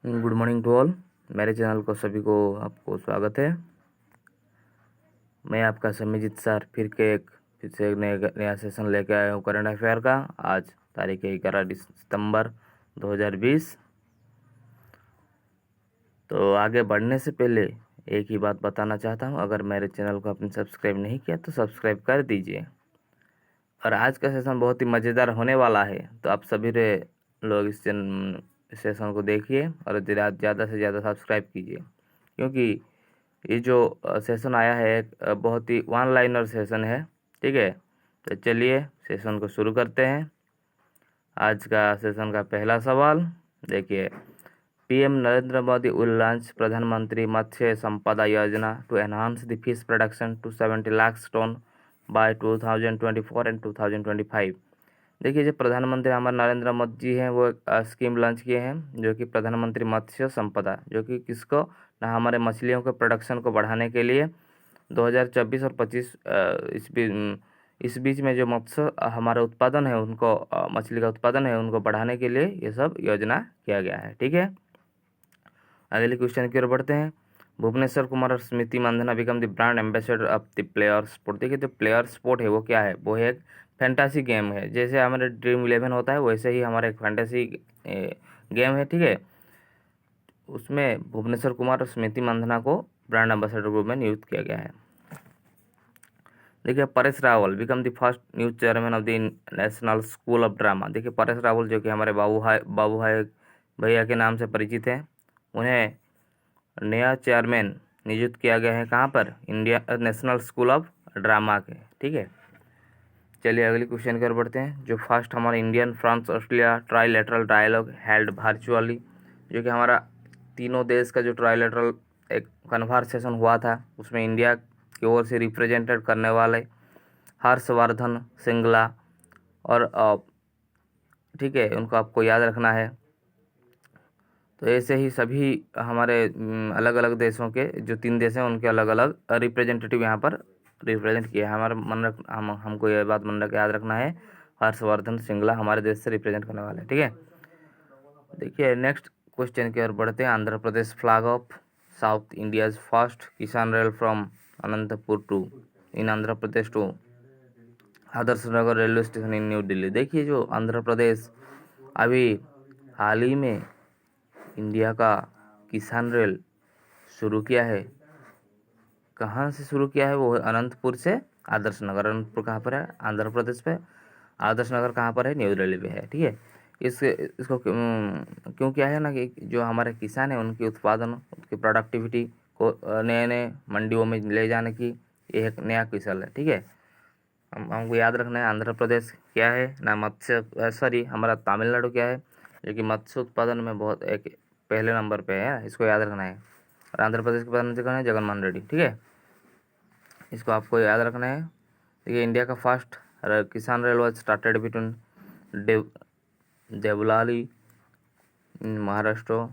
Good morning to all. मेरे channel को सभी को आपको स्वागत है। मैं आपका समीजित सर फिर से एक नया सेशन लेके आया हूँ करंट अफेयर का। आज तारीख है 11 सितंबर 2020। तो आगे बढ़ने से पहले एक ही बात बताना चाहता हूँ, अगर मेरे चैनल को आपने सब्सक्राइब नहीं किया तो सब्सक्राइब कर दीजिए। और आज का सेशन बहुत ही मज़ेदार होने वाला है, तो आप सभी लोग इस सेशन को देखिए और ज़्यादा से ज़्यादा सब्सक्राइब कीजिए, क्योंकि ये जो सेशन आया है एक बहुत ही वन लाइनर सेशन है। ठीक है, तो चलिए सेशन को शुरू करते हैं। आज का सेशन का पहला सवाल देखिए, PM Narendra Modi will launch Pradhan Mantri Matsya Sampada Yojana to enhance the fish production to 70 lakh tonne by 2024 and 2025। देखिए, जो प्रधानमंत्री हमारे नरेंद्र मोदी जी हैं वो एक स्कीम लॉन्च किए हैं, जो कि प्रधानमंत्री मत्स्य संपदा, जो कि किसको ना हमारे मछलियों के प्रोडक्शन को बढ़ाने के लिए 2024 और 25 इस बीच में जो मत्स्य हमारा उत्पादन है उनको मछली का उत्पादन है उनको बढ़ाने के लिए ये सब योजना किया गया है। ठीक है, अगले क्वेश्चन की ओर बढ़ते हैं। भुवनेश्वर कुमार और Smriti Mandhana become the brand ambassador of the player sport. देखिए, जो प्लेयर स्पोर्ट है वो क्या है, वो है एक फैंटेसी गेम है। जैसे हमारे ड्रीम 11 होता है वैसे ही हमारा एक फैंटेसी गेम है। ठीक है, उसमें भुवनेश्वर कुमार और स्मृति मंधाना को ब्रांड एम्बेसडर ग्रुप में नियुक्त किया गया है। देखिए, Paresh Rawal become the first new chairman of the national school of drama. देखिए, परेश रावल जो कि हमारे बाबू भाई भैया के नाम से परिचित हैं, उन्हें नया चेयरमैन नियुक्त किया गया है। कहाँ पर, India national school of drama के। ठीक है, चलिए अगले क्वेश्चन की ओर बढ़ते हैं। जो फर्स्ट हमारा Indian France Australia trilateral dialogue held virtually, जो कि हमारा तीनों देश का जो ट्राईलेटरल एक कन्वर्सेशन हुआ था, उसमें इंडिया की ओर से रिप्रेजेंटेड करने वाले हर्षवर्धन श्रृंगला और ठीक है, उनको आपको याद रखना है। तो ऐसे ही सभी हमारे अलग अलग देशों के जो 3 देश हैं उनके अलग अलग रिप्रेजेंटेटिव यहाँ पर रिप्रेजेंट किए हैं। हमारा हमको ये बात याद रखना है, हर्षवर्धन श्रृंगला हमारे देश से रिप्रेजेंट करने वाले हैं। ठीक है, देखिए नेक्स्ट क्वेश्चन की ओर बढ़ते हैं। Andhra Pradesh flag off South India's first Kisan rail from Anantapur to in Andhra Pradesh to Adarsh Nagar railway station in New Delhi. देखिए, जो आंध्र प्रदेश अभी हाल ही में इंडिया का किसान रेल शुरू किया है। कहाँ से शुरू किया है, वो अनंतपुर से आदर्श नगर। अनंतपुर कहाँ पर है, आंध्र प्रदेश पे। आदर्श नगर कहाँ पर है, न्यू दिल्ली पे है। ठीक है, इसको क्यों किया है ना, कि जो हमारे किसान हैं उनकी उत्पादन उनकी प्रोडक्टिविटी को नए नए मंडियों में ले जाने की ये एक नया कौशल है। ठीक है, हमको याद रखना है आंध्र प्रदेश क्या है ना, मत्स्य सॉरी हमारा तमिलनाडु क्या है, जो कि मत्स्य उत्पादन में बहुत एक पहले नंबर पे है, इसको याद रखना है। और आंध्र प्रदेश के प्रधानमंत्री कौन है, जगनमोहन रेड्डी। ठीक है, इसको आपको याद रखना है। देखिए, इंडिया का first Kisan rail was started between Devlali in Maharashtra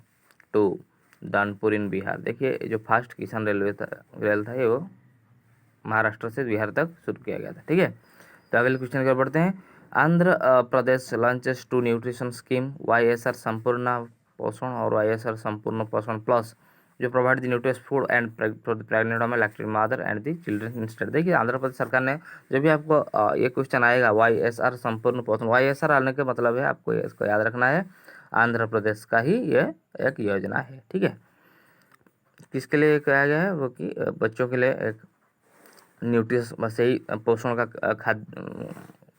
to Danapur in Bihar. देखिए, जो फर्स्ट किसान रेल था ये वो महाराष्ट्र से बिहार तक शुरू किया गया था। ठीक है, तो अगले क्वेश्चन की ओर बढ़ते हैं। Andhra Pradesh launches two nutrition scheme YSR Sampoorna Poshan और YSR संपूर्ण पोषण प्लस, जो provide the nutritious food and for the pregnant women lactating mother and the children instead. देखिए, आंध्र प्रदेश सरकार ने, जब भी आपको ये क्वेश्चन आएगा YSR संपूर्ण पोषण, YSR आने का मतलब है आपको इसको याद रखना है, आंध्र प्रदेश का ही ये एक योजना है। ठीक है, किसके लिए कहा गया है, वो कि बच्चों के लिए एक न्यूट्रिश बस यही पोषण का खाद्य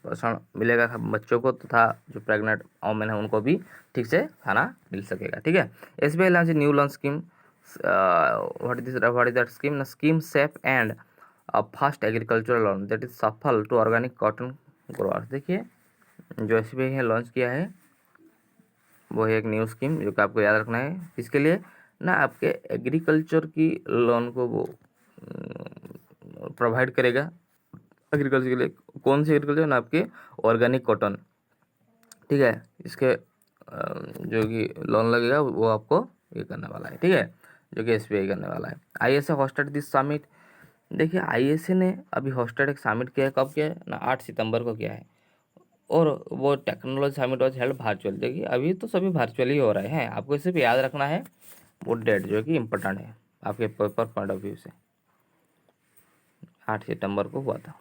पोषण मिलेगा बच्चों को, तथा जो प्रेग्नेंट वुमेन है उनको भी ठीक से खाना मिल सकेगा। ठीक है, SBI launch new loan scheme, what is that scheme, scheme safe and fast agricultural loan that is सफल टू ऑर्गेनिक कॉटन ग्रोअर्स। देखिए, जो SBI है लॉन्च किया है वो है एक न्यू स्कीम, जो कि आपको याद रखना है। इसके लिए ना आपके एग्रीकल्चर की लोन को वो प्रोवाइड करेगा एग्रीकल्चर के लिए। कौन सी एग्रीकल्चर ना, आपके ऑर्गेनिक कॉटन। ठीक है, इसके जो कि लोन लगेगा वो आपको ये करने वाला है। ठीक है, जो कि SBI करने वाला है। ISA hosted this summit. देखिए, ISA ने अभी होस्टेड एक समिट किया है, कब किया है ना, 8 सितंबर को किया है। और वो technology summit was held virtual. देखिए अभी तो सभी वर्चुअल ही हो रहे हैं, आपको सिर्फ याद रखना है वो डेट जो कि इम्पोर्टेंट है आपके पेपर पॉइंट ऑफ व्यू से। 8 सितंबर को हुआ था।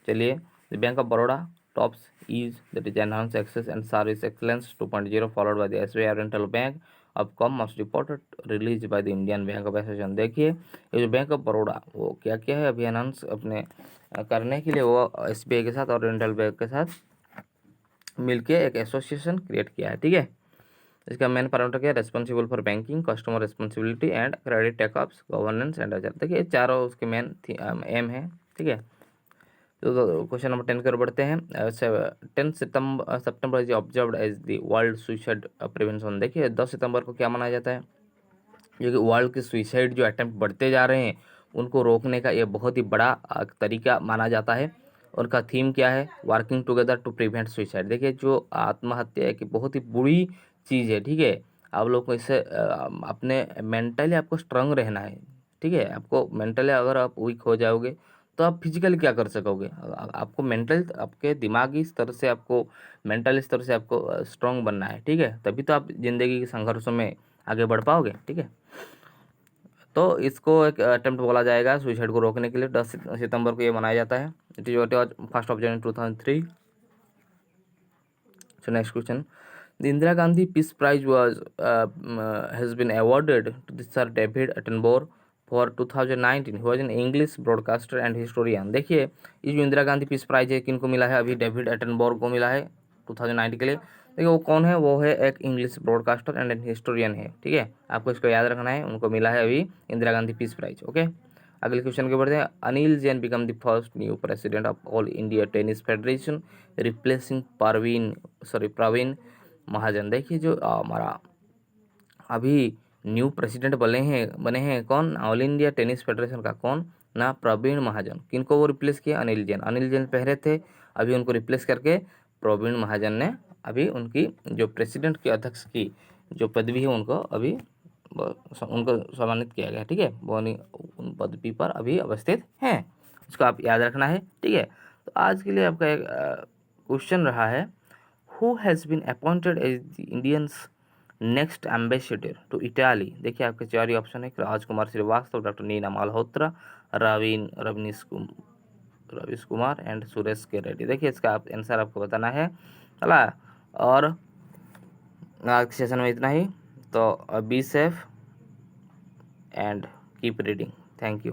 चलिए, the bank of Baroda tops EASE that is enhance access and service excellence 2.0 followed by the SBI oriental bank of commerce reported release by the Indian bank of association. देखिए ये जो bank of Baroda वो क्या क्या है अभी एनहांस अपने करने के लिए वो एसबीआई के साथ ओरिएंटल बैंक के साथ मिलके एक एसोसिएशन क्रिएट किया है। ठीक है, इसका मेन पैरामीटर क्या है, responsible for banking, customer responsibility and credit takeups, governance and other. देखिए चारों उसके मेन एम है। ठीक है, तो क्वेश्चन नंबर 10 की ओर बढ़ते हैं। 10 September is observed as the world suicide prevention. देखिए 10 सितंबर को क्या मनाया जाता है, जो कि वर्ल्ड के सुसाइड जो अटेम्प्ट बढ़ते जा रहे हैं उनको रोकने का ये बहुत ही बड़ा तरीका माना जाता है। उनका थीम क्या है, working together to prevent suicide. देखिए जो आत्महत्या है कि बहुत ही बुरी चीज़ है। ठीक है, आप लोग को इससे अपने मेंटली आपको स्ट्रांग रहना है। ठीक है, आपको मेंटली अगर आप वीक हो जाओगे तो आप फिजिकली क्या कर सकोगे, आपको मेंटल आपके दिमागी स्तर से आपको मेंटल स्तर से आपको स्ट्रांग बनना है। ठीक है, तभी तो आप जिंदगी के संघर्षों में आगे बढ़ पाओगे। ठीक है, तो इसको एक अटेम्प्ट बोला जाएगा सुसाइड को रोकने के लिए। 10 सितंबर को ये मनाया जाता है। It is what 1 January 2003। So next question. The Indira Gandhi Peace Prize has been awarded to the Sir David Attenborough for 2019. He was an English broadcaster and historian. देखिए ये जो इंदिरा गांधी पीस प्राइज है किनको मिला है, अभी डेविड एटनबोर को मिला है 2019 के लिए। देखिए वो कौन है, वो है एक English broadcaster and an historian है। ठीक है, आपको इसको याद रखना है, उनको मिला है अभी Indira Gandhi peace prize. Okay, अगले क्वेश्चन के बढ़ते हैं। Anil Jain become the first new president of All India Tennis Federation replacing Praveen Mahajan. देखिए जो हमारा अभी न्यू प्रेसिडेंट बने हैं कौन, ऑल इंडिया टेनिस फेडरेशन का, कौन ना, प्रवीण महाजन। किनको वो रिप्लेस किया, अनिल जैन पहले थे, अभी उनको रिप्लेस करके प्रवीण महाजन ने अभी उनकी जो प्रेसिडेंट की अध्यक्ष की जो पदवी है उनको अभी उनको सम्मानित किया गया। ठीक है, वो उन पदवी पर अभी अवस्थित हैं, इसको आप याद रखना है। ठीक है, तो आज के लिए आपका एक क्वेश्चन रहा है, who has been appointed as the Indians next ambassador to Italy. देखिए आपके चार ही ऑप्शन है, Rajkumar Shrivastava, doctor Nina Malhotra, Ravish Kumar and Suresh K Reddy. देखिए इसका आंसर आपको बताना है। चला, और आज के सेशन में इतना ही। तो be safe and keep reading. Thank you.